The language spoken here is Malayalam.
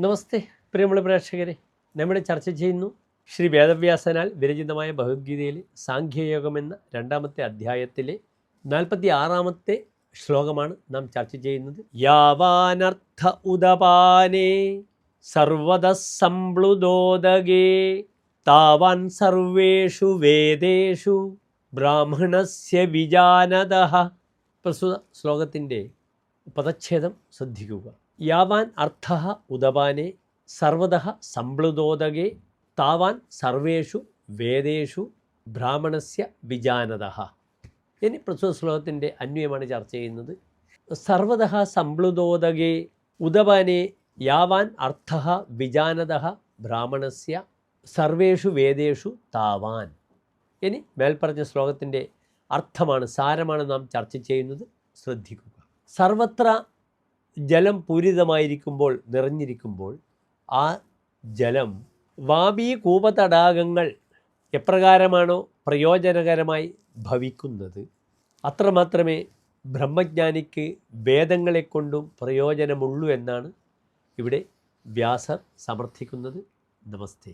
നമസ്തേ പ്രിയമുള്ള പ്രേക്ഷകരെ, നമ്മുടെ ചർച്ച ചെയ്യുന്നു ശ്രീ വേദവ്യാസനാൽ വിരചിതമായ ഭഗവത്ഗീതയിൽ സാഖ്യയോഗമെന്ന 2-ാമത്തെ അധ്യായത്തിലെ 46-ാമത്തെ ശ്ലോകമാണ് നാം ചർച്ച ചെയ്യുന്നത്. യാവാനർത്ഥ ഉദപാനേ സർവതഃ സംപ്ലുതോദകേ താവാൻ സർവേഷു വേദേഷു ബ്രാഹ്മണസ്യ വിജാനതഃ. പ്രസ്തുത ശ്ലോകത്തിൻ്റെ പദച്ഛേദം ശ്രദ്ധിക്കുക. യാവാൻ അർത്ഥഃ ഉദപാനേ സർവതഃ സംപ്ലുതോദകേ താവാൻ സർവേഷു വേദേഷു ബ്രാഹ്മണസ്യ വിജാനതഃ. ഇനി പ്രസ്തുത ശ്ലോകത്തിൻ്റെ അന്വയമാണ് ചർച്ച ചെയ്യുന്നത്. സർവതഃ സംപ്ലുതോദകേ ഉദപാനേ യാവാൻ അർത്ഥഃ വിജാനതഃ ബ്രാഹ്മണസ്യ സർവേഷു വേദേഷു താവാൻ. ഇനി മേൽപ്പറഞ്ഞ ശ്ലോകത്തിൻ്റെ അർത്ഥമാണ്, സാരമാണ് നാം ചർച്ച ചെയ്യുന്നത്. ശ്രദ്ധിക്കുക. സർവത്ര ജലം പൂരിതമായിരിക്കുമ്പോൾ, നിറഞ്ഞിരിക്കുമ്പോൾ ആ ജലം വാപീകൂപതടാകങ്ങൾ എപ്രകാരമാണോ പ്രയോജനകരമായി ഭവിക്കുന്നത്, അത്രമാത്രമേ ബ്രഹ്മജ്ഞാനിക്ക് വേദങ്ങളെക്കൊണ്ടും പ്രയോജനമുള്ളൂ എന്നാണ് ഇവിടെ വ്യാസർ സമർത്ഥിക്കുന്നത്. നമസ്തേ.